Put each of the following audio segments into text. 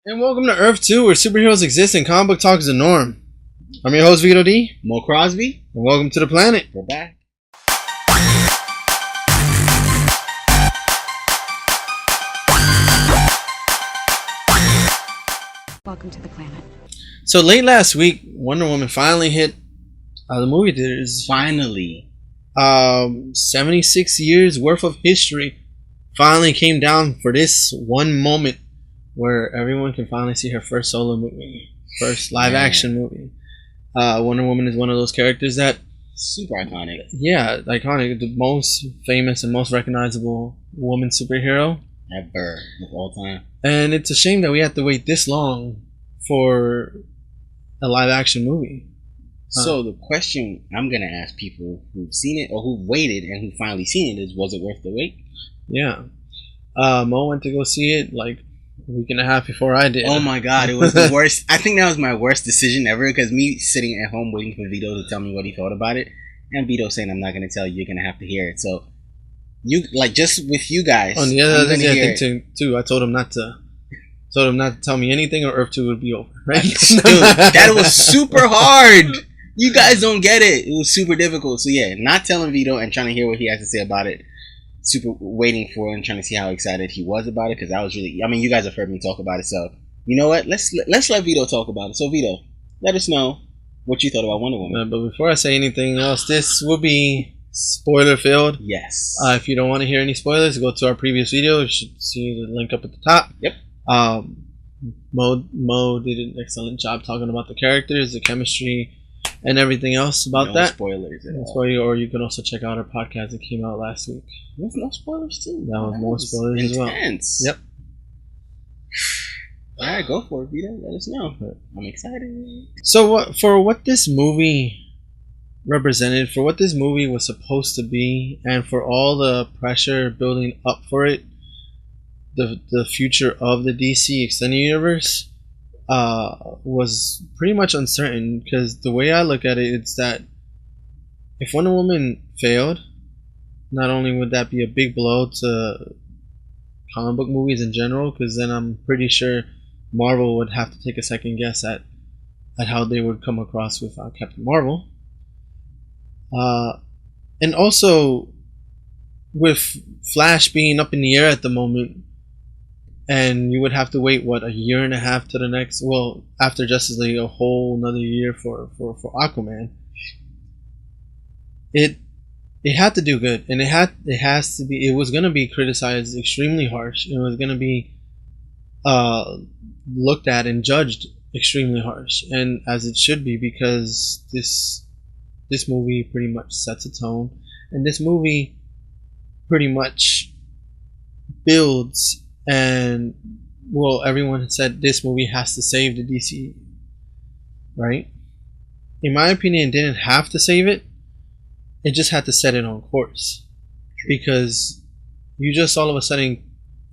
And welcome to Earth 2, where superheroes exist and comic book talk is the norm. I'm your host, VitoD. Mo Crosby. And welcome to the planet. We're back. Welcome to the planet. So late last week, Wonder Woman finally hit the movie theaters. Finally. 76 years worth of history finally came down for this one moment where everyone can finally see her first solo movie, first live action movie. Wonder Woman is one of those characters that super iconic. Yeah, iconic. The most famous and most recognizable woman superhero Ever of all time. And it's a shame that we have to wait this long for a live action movie. So the question I'm gonna ask people who've seen it or who've waited and who finally seen it is, was it worth the wait? Yeah. Mo went to go see it like a week and a half before I did. Oh my god, it was the worst. I think that was my worst decision ever, because me sitting at home waiting for Vito to tell me what he thought about it, and Vito saying, I'm not gonna tell you, you're gonna have to hear it. So you, like, just with you guys. On the other thing too, I told him not to tell me anything, or Earth 2 would be over. Right? Dude, that was super hard. You guys don't get it. It was super difficult. So yeah, not telling Vito and trying to hear what he has to say about it. Super waiting for and trying to see how excited he was about it, because I was really. I mean, you guys have heard me talk about it, so you know what? Let's let Vito talk about it. So Vito, let us know what you thought about Wonder Woman. But before I say anything else, this will be spoiler filled. Yes. If you don't want to hear any spoilers, go to our previous video. You should see the link up at the top. Yep. Mo did an excellent job talking about the characters, the chemistry, and everything else about no that. Spoilers at all. Or you can also check out our podcast that came out last week. There's no spoilers too. That was more spoilers intense. As well. Yep. Alright, go for it, Vito. Let us know. I'm excited. So what this movie represented, for what this movie was supposed to be, and for all the pressure building up for it, the future of the DC Extended Universe was pretty much uncertain, because the way I look at it, it's that if Wonder Woman failed, not only would that be a big blow to comic book movies in general, because then I'm pretty sure Marvel would have to take a second guess at how they would come across with Captain Marvel. And also with Flash being up in the air at the moment, and you would have to wait a year and a half to the next, well, after Justice League, a whole another year for Aquaman. It had to do good, and it was gonna be criticized extremely harsh. It was gonna be looked at and judged extremely harsh, and as it should be, because this movie pretty much sets a tone, and this movie pretty much builds, and well, everyone said this movie has to save the DCeU, right? In my opinion, it didn't have to save it. It just had to set it on course, because you just all of a sudden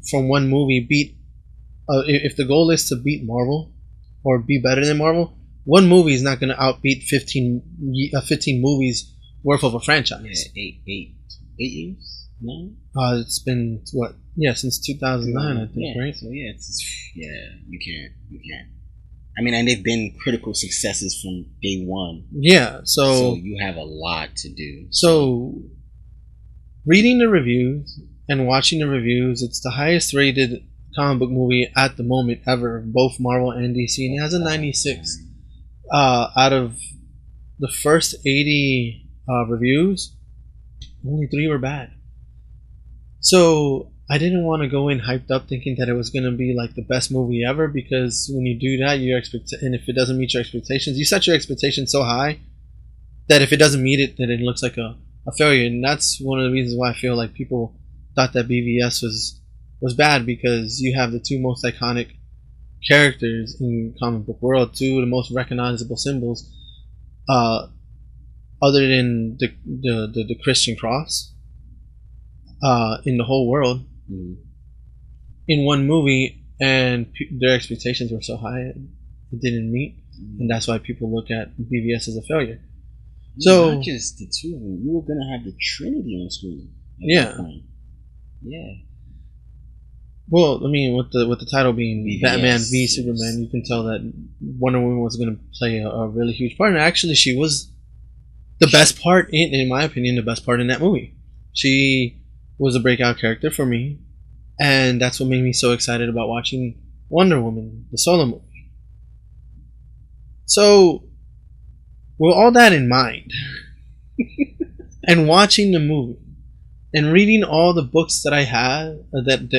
from one movie beat. If the goal is to beat Marvel or be better than Marvel, one movie is not going to outbeat 15 movies worth of a franchise. Yeah, eight years. No. It's been what? Yeah, since 2009, I think, yeah, right? So yeah, you can't. I mean, and they've been critical successes from day one. Yeah, so you have a lot to do. So reading the reviews and watching the reviews, it's the highest rated comic book movie at the moment ever, both Marvel and DC, and it has a 96. Out of the first 80 reviews, only 3 were bad. So I didn't want to go in hyped up thinking that it was going to be like the best movie ever, because when you do that, and if it doesn't meet your expectations, you set your expectations so high that if it doesn't meet it, then it looks like a failure. And that's one of the reasons why I feel like people thought that BVS was bad, because you have the 2 most iconic characters in comic book world, 2 of the most recognizable symbols, other than the Christian cross, in the whole world, in one movie, and their expectations were so high it didn't meet, and that's why people look at BVS as a failure. So not just the 2 of them, you were gonna have the Trinity on screen. Yeah. Yeah. Yeah. I mean, and they've been critical successes from day one. Yeah. So reading the reviews and watching the reviews, it's the highest rated comic book movie at the moment ever, both Marvel and DC, and it has a 96. Out of the first 80 reviews, only 3 were bad. So Well, I mean, with the title being Batman v Yes. Superman, you can tell that Wonder Woman was going to play a really huge part. And actually, she was the best part, in my opinion, the best part in that movie. She was a breakout character for me, and that's what made me so excited about watching Wonder Woman, the solo movie. So, with all that in mind, and watching the movie, and reading all the books that I had,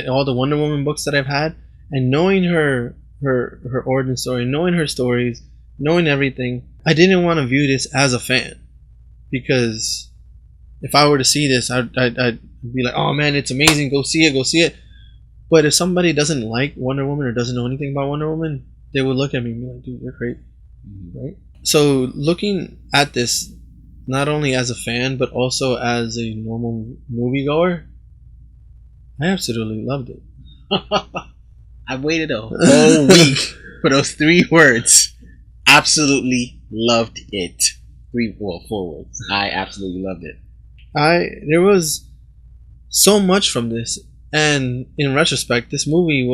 all the Wonder Woman books that I've had, and knowing her origin story, knowing her stories, knowing everything, I didn't want to view this as a fan, because if I were to see this, I'd be like, oh man, it's amazing, go see it. But if somebody doesn't like Wonder Woman or doesn't know anything about Wonder Woman, they would look at me and be like, dude, you're crazy, right? So looking at this, not only as a fan, but also as a normal moviegoer, I absolutely loved it. I waited a whole week for those 3 words. Absolutely loved it. 4 words. I absolutely loved it. There was so much from this, and in retrospect, this movie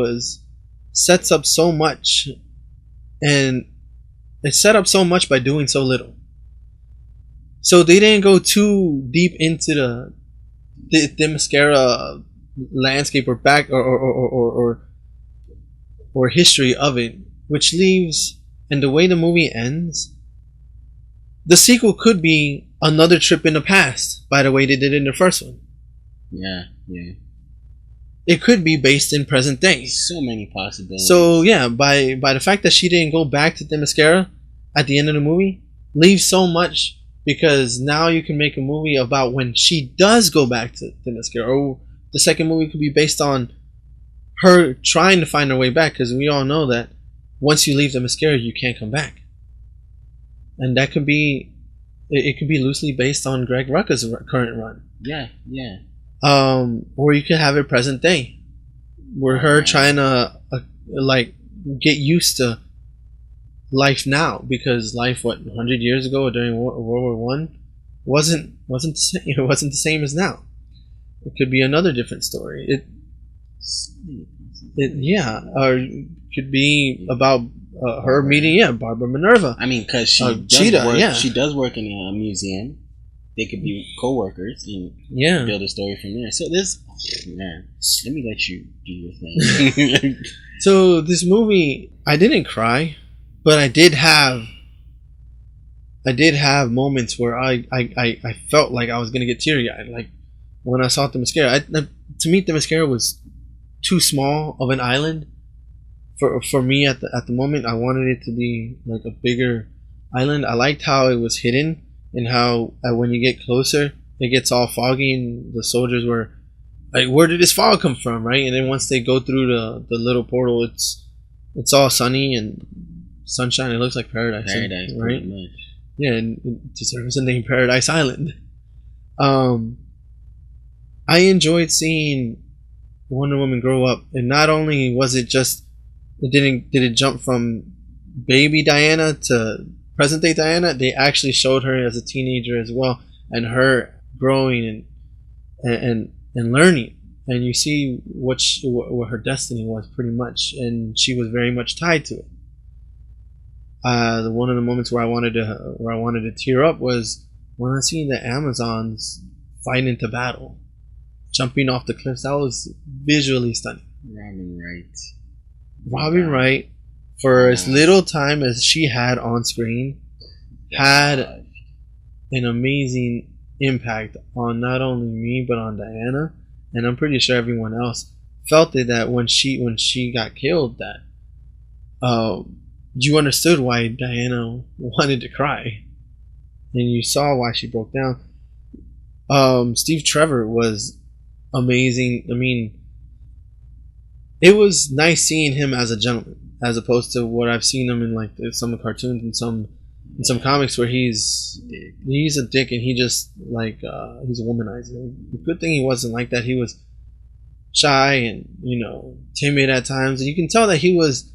sets up so much, and it set up so much by doing so little. So they didn't go too deep into the Themyscira landscape or back or history of it, which leaves, and the way the movie ends, the sequel could be another trip in the past by the way they did it in the first one. Yeah. It could be based in present day. So many possibilities. So yeah, by the fact that she didn't go back to Themyscira at the end of the movie, leaves so much. Because now you can make a movie about when she does go back to Themyscira. Or the second movie could be based on her trying to find her way back. Because we all know that once you leave Themyscira, you can't come back. And that could be... It could be loosely based on Greg Rucka's current run. Yeah. Or you could have it present day. Where her trying to get used to life now, because life 100 years ago or during World War One wasn't the same as now. It could be another different story. It or it could be about her meeting Barbara Minerva. I mean, because she does work in a museum. They could be co-workers and build a story from there. So this, man, let me let you do your thing. So this movie, I didn't cry. But I did have moments where I felt like I was gonna get teary eyed, like when I saw Themyscira. To me, Themyscira was too small of an island for me at the moment. I wanted it to be like a bigger island. I liked how it was hidden and how when you get closer, it gets all foggy, and the soldiers were like, "Where did this fog come from?" Right? And then once they go through the little portal, it's all sunny and sunshine. It looks like paradise, right? Yeah, and it deserves the name Paradise Island. I enjoyed seeing Wonder Woman grow up, and not only was it just did it jump from baby Diana to present day Diana, they actually showed her as a teenager as well, and her growing and learning, and you see what her destiny was pretty much, and she was very much tied to it. One of the moments where I wanted to tear up was when I seen the Amazons fight into battle, jumping off the cliffs. That was visually stunning. Robin Wright, for as little time as she had on screen, had an amazing impact on not only me but on Diana, and I'm pretty sure everyone else felt it, that when she got killed, that you understood why Diana wanted to cry, and you saw why she broke down. Steve Trevor was amazing. I mean, it was nice seeing him as a gentleman, as opposed to what I've seen him in like some cartoons and some comics where he's a dick and he just he's a womanizer. Good thing he wasn't like that. He was shy and timid at times, and you can tell that he was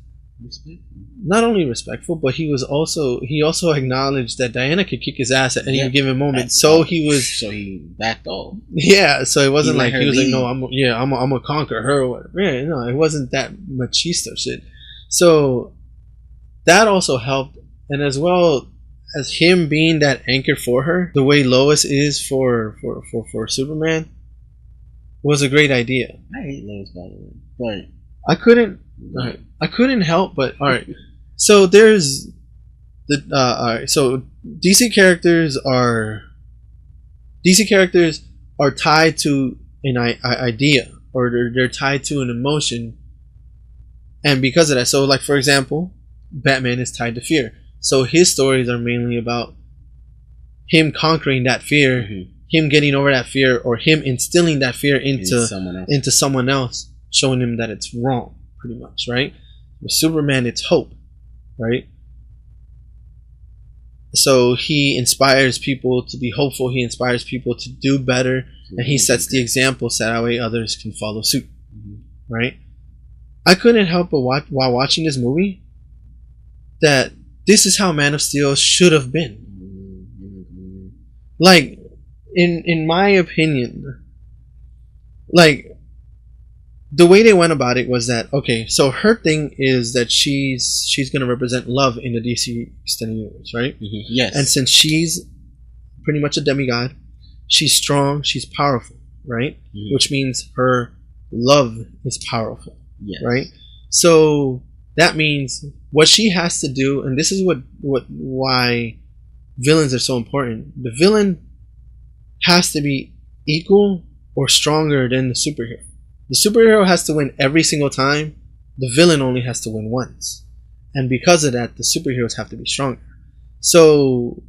not only respectful, but he also acknowledged that Diana could kick his ass at any given moment. So he backed off. Yeah, so it wasn't like he was lead. like, no, I'm gonna conquer her or whatever. Yeah, no, it wasn't that machista shit. So that also helped, and as well as him being that anchor for her, the way Lois is for Superman was a great idea. I hate Lois, by the way, but I couldn't help but all right. So there's the all right. So DC characters are tied to an idea, or they're tied to an emotion, and because of that, so like for example, Batman is tied to fear. So his stories are mainly about him conquering that fear, him getting over that fear, or him instilling that fear into someone else, showing him that it's wrong, pretty much, right? With Superman, it's hope, right? So he inspires people to be hopeful. He inspires people to do better, and he sets the example so that way others can follow suit, right? I couldn't help but while watching this movie that this is how Man of Steel should have been. Like, in my opinion, like, the way they went about it was that, okay, so her thing is that she's going to represent love in the DC extended universe, right? Yes. And since she's pretty much a demigod, she's strong, she's powerful, right? Which means her love is powerful, right? So that means what she has to do, and this is why villains are so important. The villain has to be equal or stronger than the superhero. The superhero has to win every single time. The villain only has to win once. And because of that, the superheroes have to be stronger. So,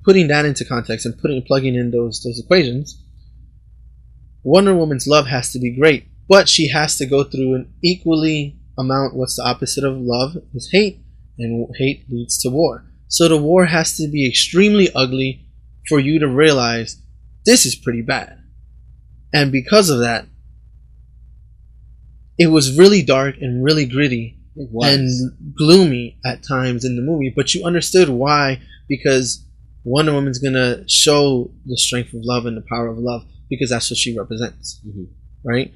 putting that into context and plugging in those equations, Wonder Woman's love has to be great, but she has to go through an equally amount. What's the opposite of love? Is hate, and hate leads to war. So the war has to be extremely ugly for you to realize this is pretty bad. And because of that, it was really dark and really gritty and gloomy at times in the movie, but you understood why, because Wonder Woman's gonna show the strength of love and the power of love, because that's what she represents, right?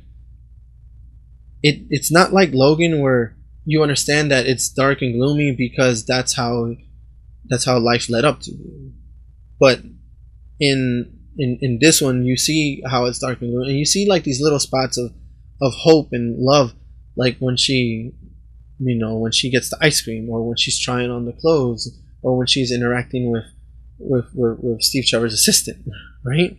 It's not like Logan, where you understand that it's dark and gloomy because that's how life led up to. But in this one, you see how it's dark and gloomy, and you see like these little spots of hope and love, like when she gets the ice cream, or when she's trying on the clothes, or when she's interacting with Steve Trevor's assistant, right?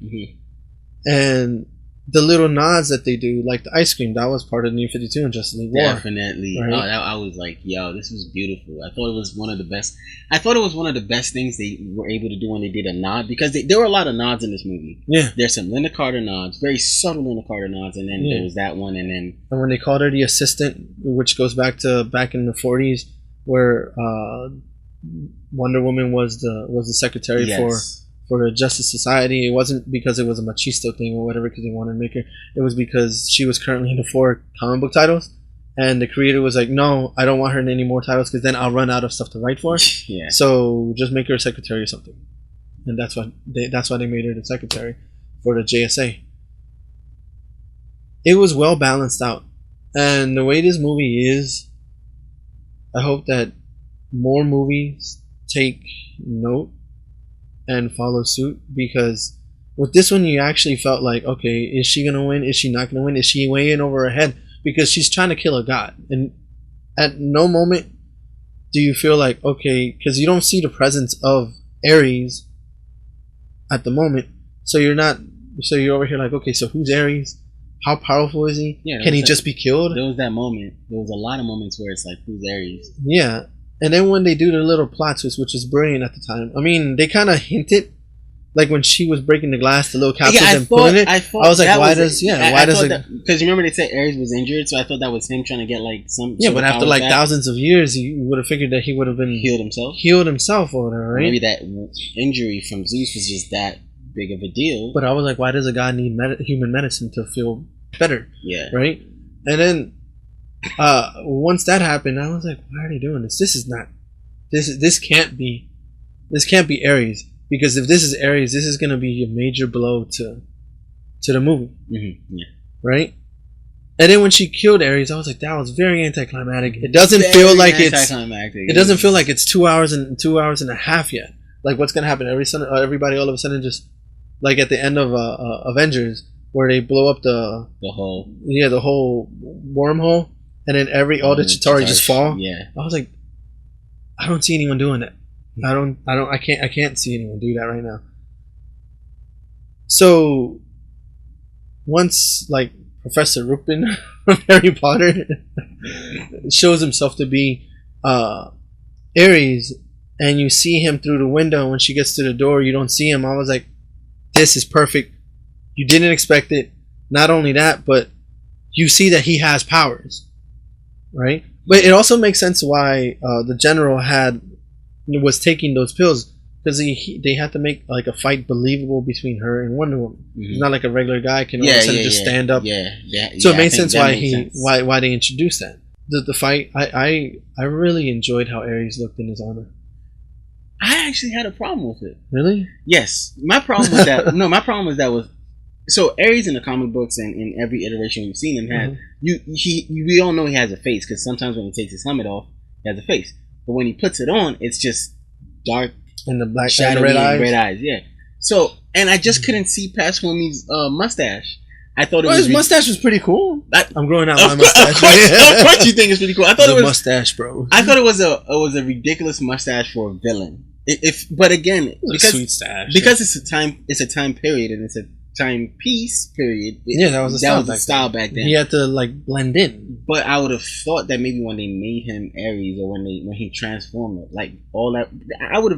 And the little nods that they do, like the ice cream, that was part of New 52 and Justice League War. Definitely. Right? I was like, yo, this was beautiful. I thought it was one of the best. I thought it was one of the best things they were able to do when they did a nod, because there were a lot of nods in this movie. Yeah. There's some Linda Carter nods, very subtle Linda Carter nods, and then there was that one, and when they called her the assistant, which goes back in the 40s, where Wonder Woman was the secretary for the Justice Society. It wasn't because it was a machisto thing or whatever, because they wanted to make her. It was because she was currently in the 4 comic book titles, and the creator was like, no, I don't want her in any more titles, because then I'll run out of stuff to write for. So just make her a secretary or something. And that's why they made her the secretary for the JSA. It was well balanced out, and the way this movie is, I hope that more movies take note and follow suit, because with this one you actually felt like, okay, is she gonna win? Is she not gonna win? Is she way in over her head? Because she's trying to kill a god, and at no moment do you feel like, okay, because you don't see the presence of Ares at the moment, so you're over here like, okay, so who's Ares? How powerful is he? Can he just be killed? There was that moment. There was a lot of moments where it's like, who's Ares? Yeah. And then when they do the little plot twist, which was brilliant at the time. I mean, they kind of hinted, like when she was breaking the glass, the little capsules and putting it. I was like, why does because you remember they said Ares was injured, so I thought that was him trying to get like some. Yeah, but after like thousands of years, you would have figured that he would have been healed himself or whatever, right? Maybe that injury from Zeus was just that big of a deal. But I was like, why does a guy need human medicine to feel better? Yeah. Right. And then once that happened, I was like, why are they doing this? This can't be Ares, because if this is Ares, this is gonna be a major blow to the movie, Yeah. right? And then when she killed Ares, I was like, that was very anticlimactic. It doesn't feel like it doesn't feel like it's 2 hours and a half yet. Like, what's gonna happen? Everybody all of a sudden just, like at the end of Avengers, where they blow up the whole wormhole, and then all the Chitauri just fall. Yeah. I was like, I don't see anyone doing that. I can't see anyone do that right now. So once, like, Professor Lupin from Harry Potter shows himself to be Ares, and you see him through the window, when she gets to the door, you don't see him. I was like, this is perfect. You didn't expect it. Not only that, but you see that he has powers, right? But it also makes sense why the general was taking those pills, because they had to make like a fight believable between her and Wonder Woman. It's not like a regular guy can all of a sudden just stand up. So it made sense why they introduced that. The fight, I really enjoyed how Ares looked in his armor. I actually had a problem with it. Really? Yes. My problem was that my problem was so Ares in the comic books and in every iteration we've seen him have, we all know he has a face, because sometimes when he takes his helmet off, he has a face. But when he puts it on, it's just dark and the black shadowy and red eyes. Yeah. So, and I just couldn't see past Homi's mustache. I thought his mustache was pretty cool. I'm growing out my mustache. Of course, you think it's pretty cool. I thought it was mustache, bro. I thought it was a ridiculous mustache for a villain. But again, because sweet stash, because it's a time period, and it's a timepiece period. That was the style back then. He had to like blend in. But I would have thought that maybe when they made him Ares, or when he transformed, like all that, I would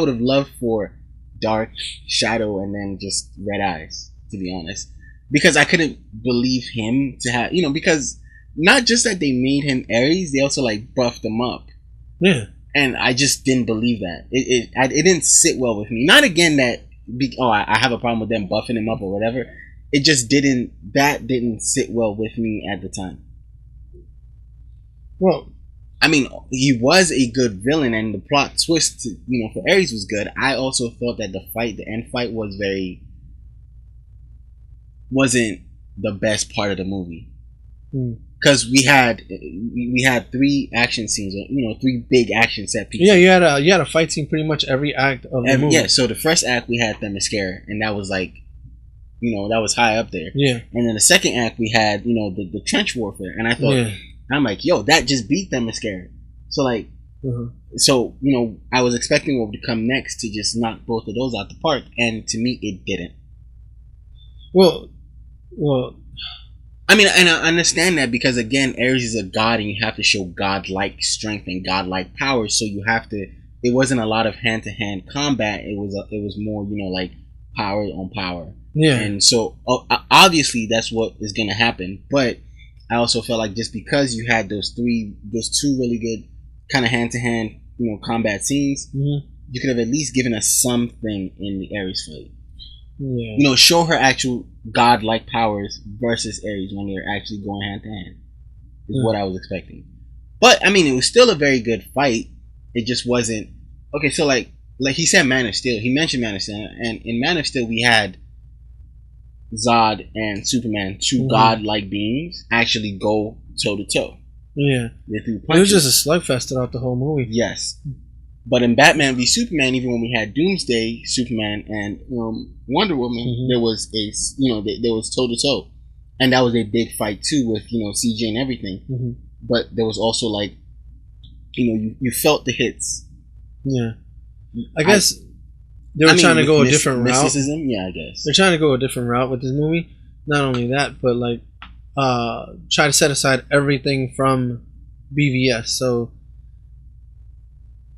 have loved for dark shadow and then just red eyes, to be honest, because I couldn't believe him to have, because not just that they made him Ares, they also like buffed him up. Yeah. And I just didn't believe that. It didn't sit well with me. Not again that I have a problem with them buffing him up or whatever. It just didn't sit well with me at the time. Well, I mean, he was a good villain, and the plot twist, for Ares was good. I also thought that the end fight wasn't the best part of the movie. Because we had 3 action scenes, 3 big action set pieces. Yeah, you had a fight scene pretty much every act of the movie. Yeah, so the first act we had Themyscira, and that was like, that was high up there. Yeah. And then the second act we had, the trench warfare, and I thought, I'm like, yo, that just beat Themyscira. So like, so I was expecting what would come next to just knock both of those out the park, and to me, it didn't. Well. I mean, and I understand that, because again, Ares is a god, and you have to show godlike strength and godlike power. So you have to. It wasn't a lot of hand-to-hand combat. It was more, like power on power. Yeah. And so obviously that's what is going to happen. But I also felt like just because you had those 2 really good kind of hand-to-hand, combat scenes, you could have at least given us something in the Ares fight. Yeah. Show her actual godlike powers versus Ares when they're actually going hand to hand is what I was expecting. But I mean, it was still a very good fight. It just wasn't okay. So like he said, Man of Steel. He mentioned Man of Steel, and in Man of Steel we had Zod and Superman, 2 godlike beings, actually go toe to toe. Yeah, it was just a slugfest throughout the whole movie. Yes. But in Batman v Superman, even when we had Doomsday, Superman, and Wonder Woman, there was there was toe to toe, and that was a big fight too with CG and everything. But there was also like, you felt the hits. Yeah, I guess they were trying to go a different route. Mysticism, yeah, I guess they're trying to go a different route with this movie. Not only that, but like try to set aside everything from BVS. So.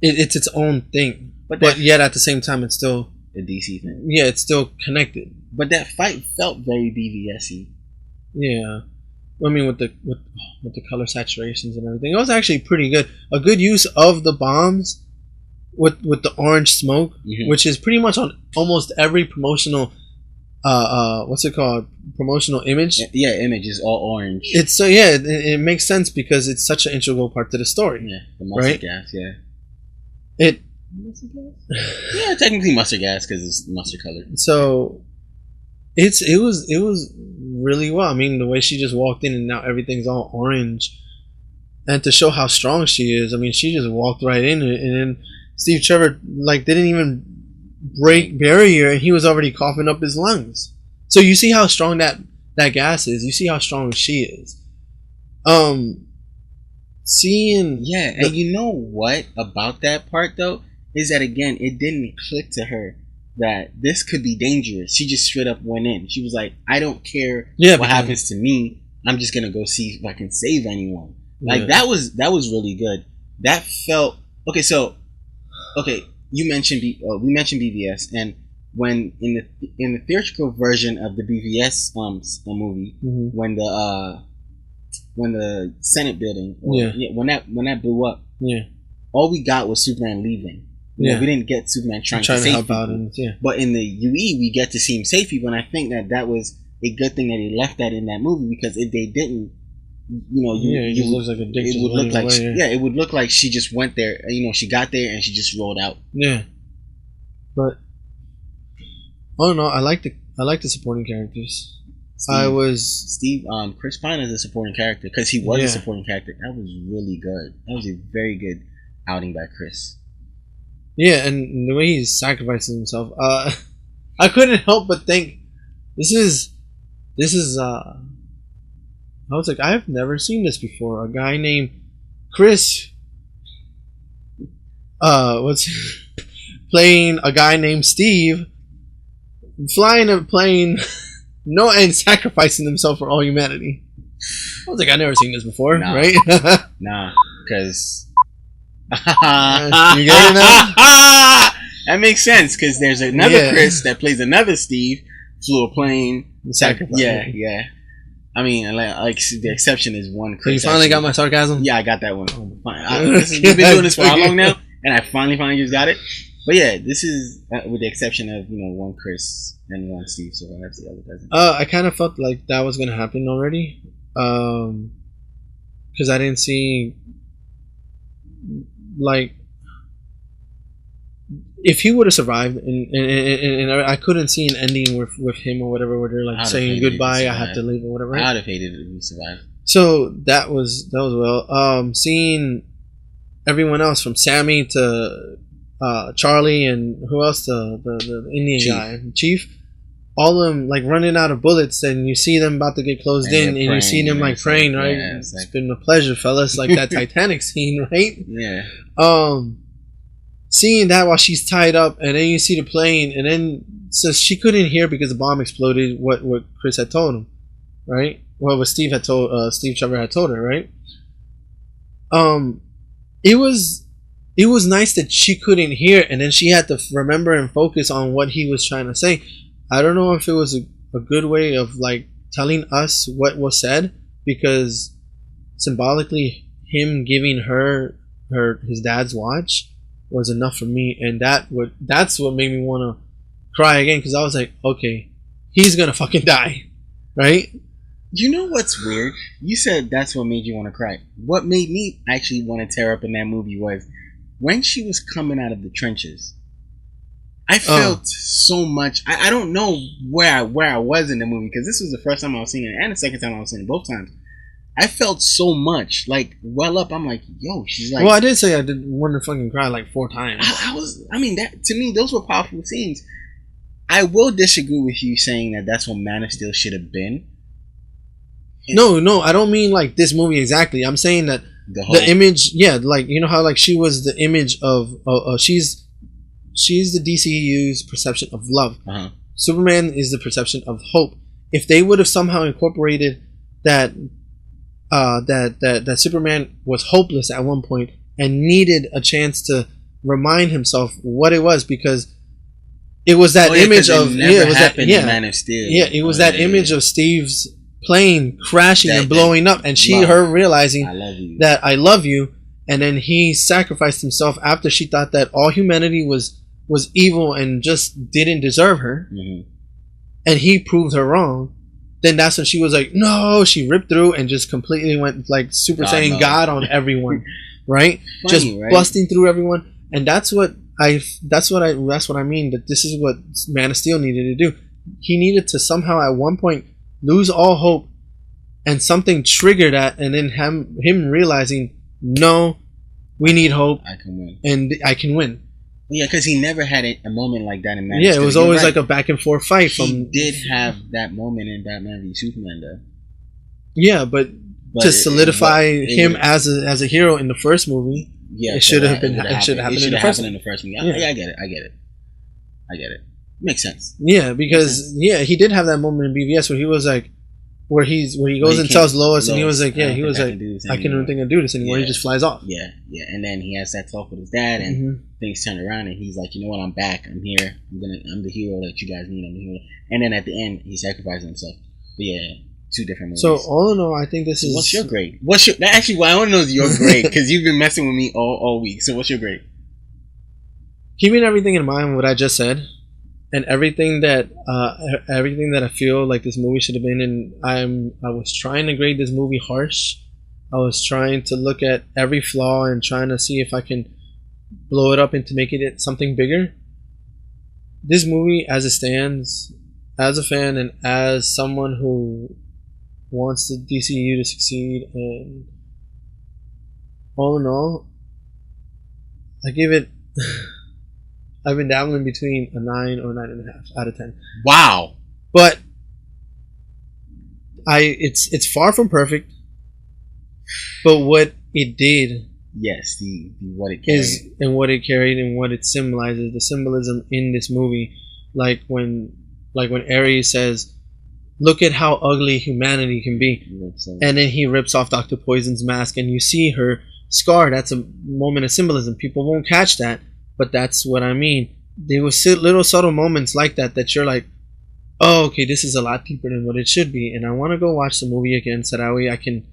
It's its own thing, but yet at the same time, it's still a DC thing. Yeah, it's still connected. But that fight felt very BVS-y. Yeah, I mean with the color saturations and everything, it was actually pretty good. A good use of the bombs with the orange smoke, which is pretty much on almost every promotional what's it called? Promotional image. Yeah, image is all orange. It's so yeah, it makes sense because it's such an integral part to the story. Yeah, the mustard right? gas. Yeah. It. Mustard gas? Yeah, technically mustard gas because it's mustard colored. So, it was really well. I mean, the way she just walked in and now everything's all orange, and to show how strong she is. I mean, she just walked right in, and then Steve Trevor like didn't even break barrier, and he was already coughing up his lungs. So you see how strong that gas is. You see how strong she is. Seeing and you know what about that part though is that again it didn't click to her that this could be dangerous. She just straight up went in. She was like, I don't care what happens to me. I'm just gonna go see if I can save anyone. Like that was really good. That felt okay. So you mentioned we mentioned BVS, and when in the theatrical version of the BVS movie, when the Senate building, when that blew up, all we got was Superman leaving. You know, we didn't get Superman trying to save help people. out, and, but in the UE, we get to see him save people, and I think that was a good thing that they left that in that movie because if they didn't, it just looks like a dick. It would look like away, it would look like she just went there. She got there and she just rolled out. Yeah, but no, I like the supporting characters. Chris Pine as a supporting character because he was a supporting character. That was really good. That was a very good outing by Chris. Yeah, and the way he sacrificed himself, I couldn't help but think this is. I was like, I've never seen this before. A guy named Chris, playing a guy named Steve, flying a plane, and sacrificing himself for all humanity. I was like, I've never seen this before, right? Nah, because you get it now. That makes sense because there's another Chris that plays another Steve, flew a plane, sacrifice. Yeah. I mean, like the exception is one Chris. So you finally got my sarcasm? Yeah, I got that one. We've been doing this for how long now? And I finally just got it. But yeah, this is with the exception of one Chris and one Steve survives, the other doesn't. I kind of felt like that was gonna happen already, because I didn't see like if he would have survived, and I couldn't see an ending with him or whatever, where they're like saying goodbye, I have to leave or whatever. I would have hated it if he survived. So that was well. Seeing everyone else from Sammy to Charlie and who else, the Indian guy, Chief, all of them like running out of bullets, and you see them about to get closed in, and you see them like praying, right? Yeah, it's been a pleasure, fellas, like that Titanic scene, right? Yeah. Seeing that while she's tied up, and then you see the plane, and then says she couldn't hear because the bomb exploded. What Chris had told him, right? What Steve Trevor had told her, right? It was nice that she couldn't hear, and then she had to remember and focus on what he was trying to say. I don't know if it was a good way of like telling us what was said, because symbolically him giving her his dad's watch was enough for me, and that's what made me want to cry again, because I was like, okay, he's gonna fucking die, right? You know what's weird? You said that's what made you want to cry. What made me actually want to tear up in that movie was when she was coming out of the trenches. I felt so much. I don't know where I was in the movie, because this was the first time I was seeing it and the second time I was seeing it, both times. I felt so much like well up. I'm like, yo, she's like. Well, I did say I did want to fucking cry like 4 times. I mean, that to me, those were powerful scenes. I will disagree with you saying that that's what Man of Steel should have been. No, I don't mean like this movie exactly. I'm saying that the image, like you know how like she was the image of she's the DCEU's perception of love. Uh-huh. Superman is the perception of hope. If they would have somehow incorporated that Superman was hopeless at one point and needed a chance to remind himself what it was, because it was that image of Man of Steel. Yeah, it was that image of Steve's plane crashing and blowing up, and her realizing that I love you, and then he sacrificed himself after she thought that all humanity was evil and just didn't deserve her. Mm-hmm. and he proved her wrong, then that's when she was like, no, she ripped through and just completely went like Super Saiyan God on everyone, right? Funny, Just right? busting through everyone, and that's what I mean. That this is what Man of Steel needed to do. He needed to somehow at one point lose all hope, and something triggered that, and then him realizing, no, we need hope. I can win, and I can win. Yeah, because he never had a moment like that in Man. Yeah, it was always like a back and forth fight. He did have that moment in Batman v Superman, though. Yeah, but to solidify him as a hero in the first movie, yeah, it should have been. It should have happened in the first movie. Yeah, I get it. Makes sense. Yeah, because he did have that moment in BVS where he was like, where he goes and tells Lois, and he was like, I can't think I do this anymore. He just flies off. Yeah, and then he has that talk with his dad, and things turn around, and he's like, you know what, I'm back. I'm here. I'm the hero that you guys need. I'm the hero. And then at the end, he sacrifices himself. But yeah, two different movies. So all in all, I think this is. What's your grade? Actually, what I want to know is your grade, because you've been messing with me all week. So what's your grade? Keeping everything in mind what I just said, and everything that I feel like this movie should have been, and I was trying to grade this movie harsh. I was trying to look at every flaw and trying to see if I can blow it up into making it something bigger. This movie, as it stands, as a fan and as someone who wants the DCeU to succeed, and all in all, I give it. I've been dabbling between a 9 or 9.5 out of 10. Wow! But it's far from perfect. But what it did, yes, the what it carried, and what it symbolizes, the symbolism in this movie, like when Ares says, "Look at how ugly humanity can be," and then he rips off Dr. Poison's mask, and you see her scar. That's a moment of symbolism. People won't catch that. But that's what I mean. There were little subtle moments like that you're like, oh, okay, this is a lot deeper than what it should be. And I want to go watch the movie again so that way I can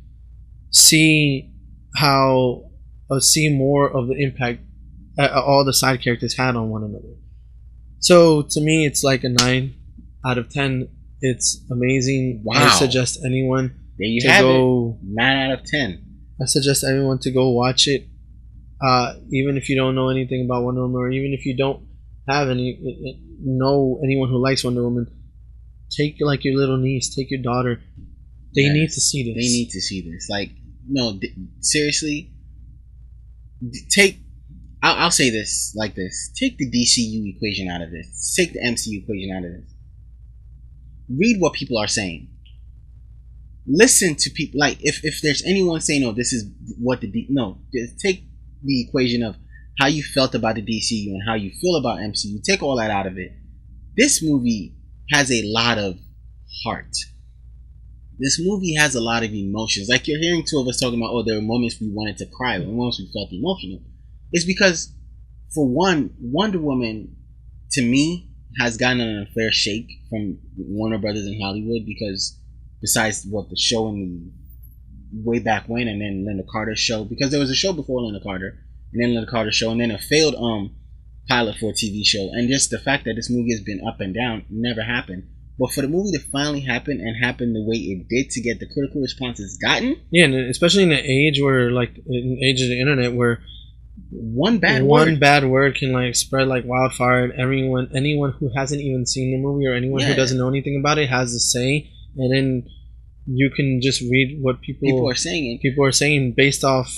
see see more of the impact all the side characters had on one another. So to me, it's like a 9 out of 10. It's amazing. Wow. I suggest anyone there you have it. 9 out of 10. I suggest everyone to go watch it. Even if you don't know anything about Wonder Woman, or even if you don't have know anyone who likes Wonder Woman, take like your little niece, take your daughter. They need to see this. They need to see this. Like, no, seriously. I'll say this like this. Take the DCU equation out of this. Take the MCU equation out of this. Read what people are saying. Listen to people. Like, if there's anyone saying, "Oh, this is what just take the equation of how you felt about the DCU and how you feel about MCU. Take all that out of it. This movie has a lot of heart. This movie has a lot of emotions. Like, you're hearing two of us talking about, oh, there were moments we wanted to cry, there were moments we felt emotional. It's because, for one, Wonder Woman, to me, has gotten an unfair shake from Warner Brothers in Hollywood, because besides what the show in the way back when, and then Linda Carter's show, because there was a show before Linda Carter, and then Linda Carter's show, and then a failed pilot for a TV show, and just the fact that this movie has been up and down never happened. But for the movie to finally happen, and happen the way it did, to get the critical response it's gotten, yeah, and especially in the age where, like, in the age of the internet, where one bad word can like spread like wildfire, and anyone who hasn't even seen the movie, or anyone who doesn't know anything about it, has to say, and then you can just read what people are saying. People are saying based off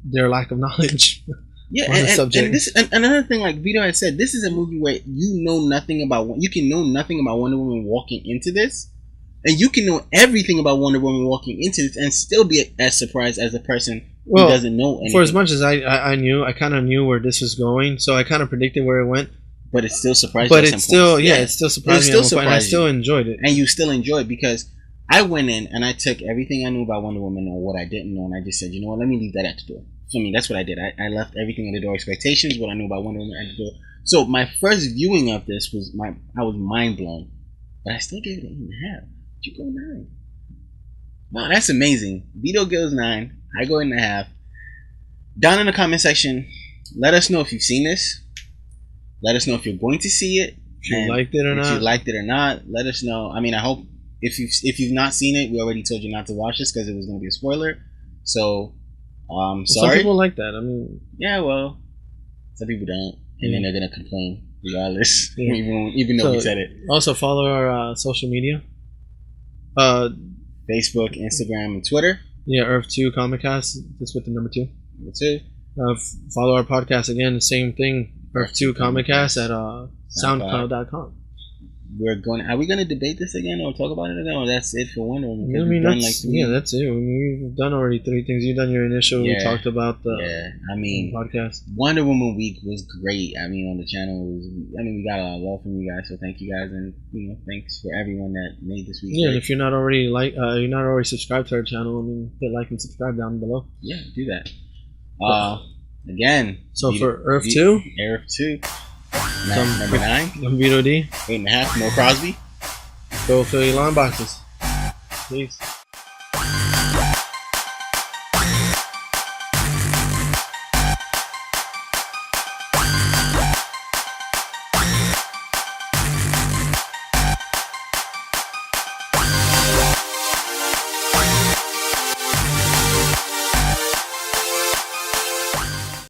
their lack of knowledge. Yeah, and another thing, like Vito had said, this is a movie where you can know nothing about Wonder Woman walking into this, and you can know everything about Wonder Woman walking into this, and still be as surprised as a person who doesn't know anything. For as much as I kind of knew where this was going, so I kind of predicted where it went. But it still surprised you. But it still surprised me. And I still enjoyed it. And you still enjoyed it, because I went in and I took everything I knew about Wonder Woman, or what I didn't know, and I just said, you know what, let me leave that at the door. For me, that's what I did. I left everything at the door. Expectations, what I knew about Wonder Woman, at the door. So my first viewing of this I was mind blown, but I still gave it an 8.5. You go 9. Wow, that's amazing. Vito goes 9. I go 8.5. Down in the comment section, let us know if you've seen this. Let us know if you're going to see it. If you liked it or if not. you liked it or not, let us know. I mean, I hope if you've not seen it, we already told you not to watch this because it was going to be a spoiler. So, sorry. Some people like that. I mean, yeah, well, some people don't, and then they're going to complain regardless, even though So, we said it. Also, follow our social media. Facebook, Instagram, and Twitter. Yeah, Earth2 Comic Cast. That's with the number 2. That's it. Follow our podcast again. The same thing. Earth2 Comic Cast at SoundCloud.com. Are we going to debate this again or talk about it again, or that's it for Wonder Woman? I mean, that's it. I mean, we've done already 3 things. You've done your initial. We talked about the podcast. Wonder Woman week was great. I mean, on the channel, we got a lot of love from you guys, so thank you guys, and thanks for everyone that made this week. Yeah, and if you're not already subscribed to our channel, I mean, hit like and subscribe down below. Yeah, do that. Again. So for Earth2, number 9. VitoD. 8.5. Mo Crosby. Go fill your line boxes. Peace.